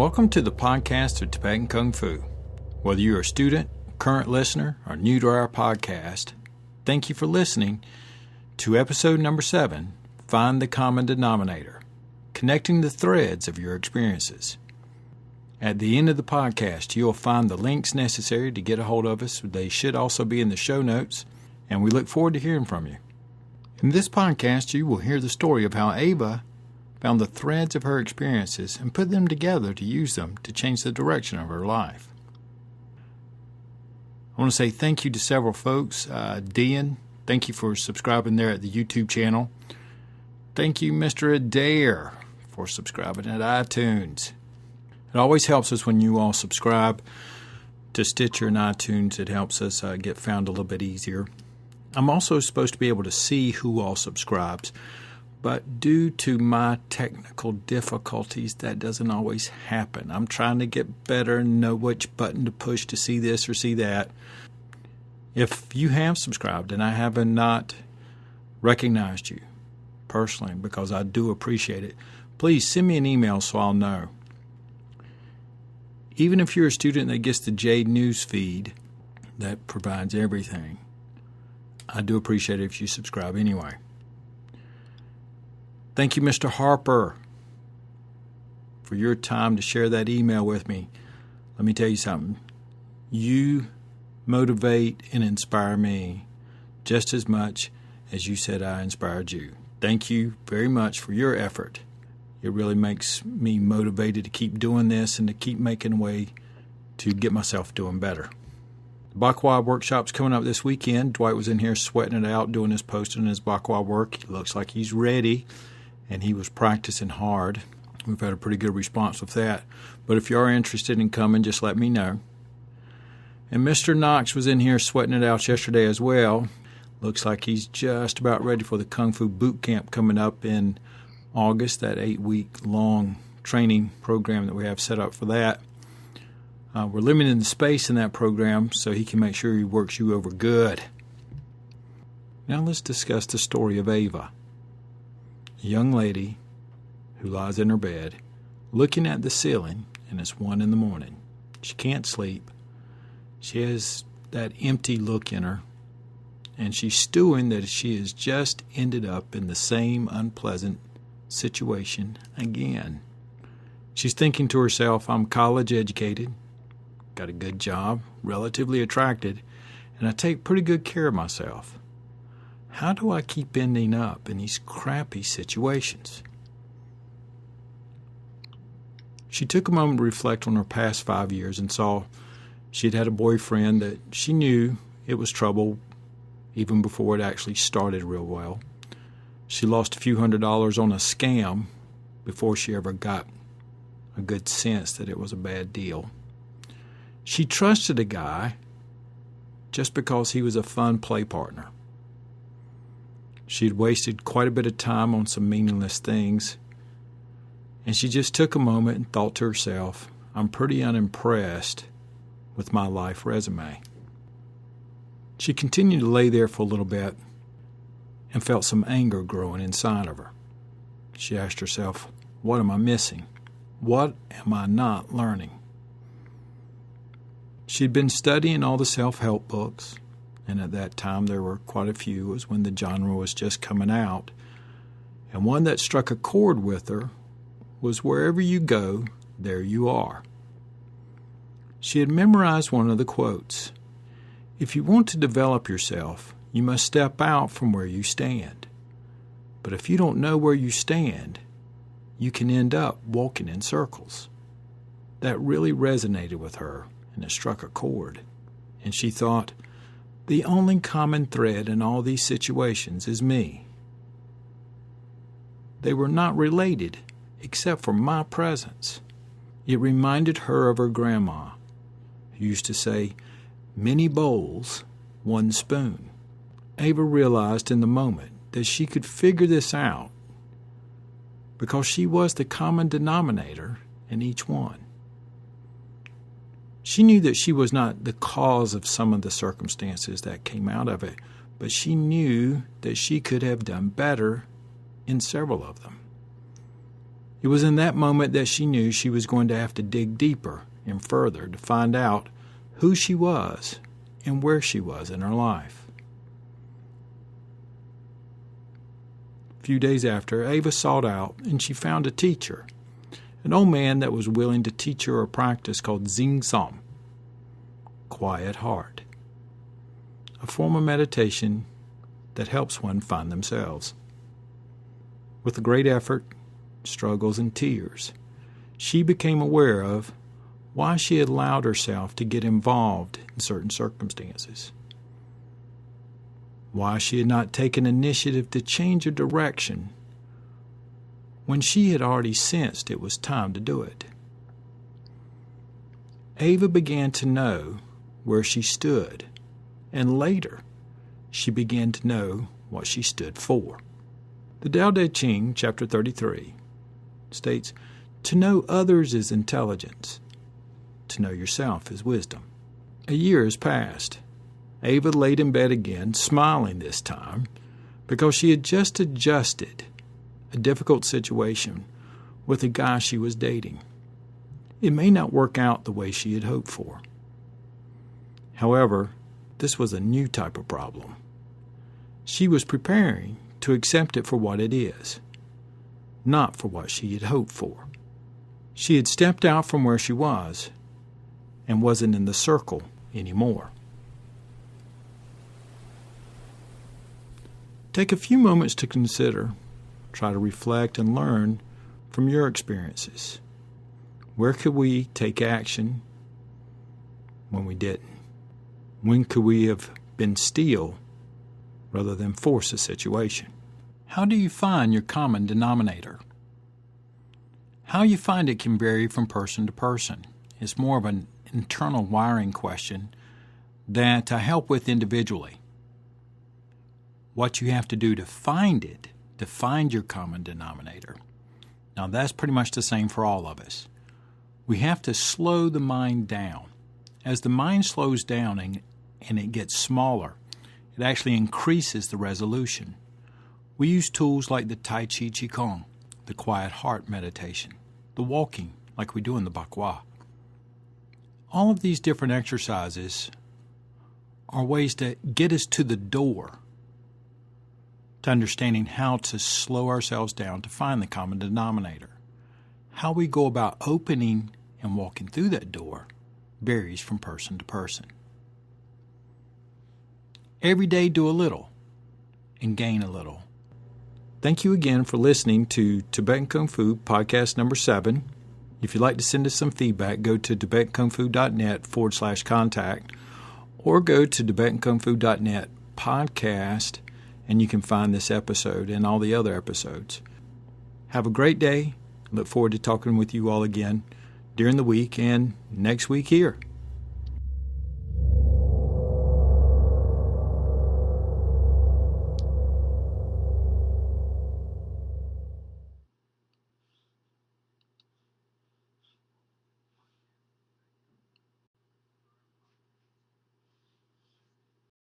Welcome to the podcast of Tibetan Kung Fu. Whether you're a student, current listener, or new to our podcast, thank you for listening to episode number 7, Find the Common Denominator, connecting the threads of your experiences. At the end of the podcast, you'll find the links necessary to get a hold of us. They should also be in the show notes, and we look forward to hearing from you. In this podcast, you will hear the story of how Ava found the threads of her experiences and put them together to use them to change the direction of her life. I want to say thank you to several folks. Dean, thank you for subscribing there at the YouTube channel. Thank you, Mr. Adair, for subscribing at iTunes. It always helps us when you all subscribe to Stitcher and iTunes. It helps us get found a little bit easier. I'm also supposed to be able to see who all subscribes, but due to my technical difficulties, that doesn't always happen. I'm trying to get better and know which button to push to see this or see that. If you have subscribed and I have not recognized you personally, because I do appreciate it, please send me an email so I'll know. Even if you're a student that gets the Jade News feed that provides everything, I do appreciate it if you subscribe anyway. Thank you, Mr. Harper, for your time to share that email with me. Let me tell you something. You motivate and inspire me just as much as you said I inspired you. Thank you very much for your effort. It really makes me motivated to keep doing this and to keep making a way to get myself doing better. The BaGua workshop's coming up this weekend. Dwight was in here sweating it out, doing his posting his BaGua work. He looks like he's ready, and he was practicing hard. We've had a pretty good response with that. But if you are interested in coming, just let me know. And Mr. Knox was in here sweating it out yesterday as well. Looks like he's just about ready for the Kung Fu boot camp coming up in August, that 8-week-long training program that we have set up for that. We're limiting the space in that program so he can make sure he works you over good. Now let's discuss the story of Ava, a young lady who lies in her bed looking at the ceiling, and it's 1 a.m. She can't sleep. She has that empty look in her, and she's stewing that she has just ended up in the same unpleasant situation again. She's thinking to herself, I'm college educated, got a good job, relatively attracted, and I take pretty good care of myself. How do I keep ending up in these crappy situations? She took a moment to reflect on her past 5 years and saw she'd had a boyfriend that she knew it was trouble even before it actually started real well. She lost a few $100s on a scam before she ever got a good sense that it was a bad deal. She trusted a guy just because he was a fun play partner. She'd wasted quite a bit of time on some meaningless things, and she just took a moment and thought to herself, I'm pretty unimpressed with my life resume. She continued to lay there for a little bit and felt some anger growing inside of her. She asked herself, what am I missing? What am I not learning? She'd been studying all the self-help books, and at that time there were quite a few. It was when the genre was just coming out. And one that struck a chord with her was wherever you go, there you are. She had memorized one of the quotes. If you want to develop yourself, you must step out from where you stand. But if you don't know where you stand, you can end up walking in circles. That really resonated with her, and it struck a chord. And she thought, the only common thread in all these situations is me. They were not related, except for my presence. It reminded her of her grandma, who used to say, many bowls, one spoon. Ava realized in the moment that she could figure this out because she was the common denominator in each one. She knew that she was not the cause of some of the circumstances that came out of it, but she knew that she could have done better in several of them. It was in that moment that she knew she was going to have to dig deeper and further to find out who she was and where she was in her life. A few days after, Ava sought out and she found a teacher, an old man that was willing to teach her a practice called Xing Som, quiet heart, a form of meditation that helps one find themselves. With a great effort, struggles, and tears, she became aware of why she had allowed herself to get involved in certain circumstances, why she had not taken initiative to change her direction when she had already sensed it was time to do it. Ava began to know where she stood, and later she began to know what she stood for. The Tao Te Ching, chapter 33, states, "To know others is intelligence. To know yourself is wisdom." A year has passed. Ava laid in bed again, smiling this time, because she had just adjusted a difficult situation with a guy she was dating. It may not work out the way she had hoped for. However, this was a new type of problem. She was preparing to accept it for what it is, not for what she had hoped for. She had stepped out from where she was and wasn't in the circle anymore. Take a few moments to consider, try to reflect and learn from your experiences. Where could we take action when we didn't? When could we have been still rather than force a situation? How do you find your common denominator? How you find it can vary from person to person. It's more of an internal wiring question that I help with individually. What you have to do to find it, to find your common denominator. Now that's pretty much the same for all of us. We have to slow the mind down. As the mind slows down and it gets smaller, it actually increases the resolution. We use tools like the Tai Chi Qigong, the quiet heart meditation, the walking like we do in the BaGua. All of these different exercises are ways to get us to the door to understanding how to slow ourselves down to find the common denominator. How we go about opening and walking through that door varies from person to person. Every day do a little and gain a little. Thank you again for listening to Tibetan Kung Fu podcast number 7. If you'd like to send us some feedback, go to TibetanKungFu.net/contact or go to TibetanKungFu.net podcast and you can find this episode and all the other episodes. Have a great day. Look forward to talking with you all again during the week and next week here.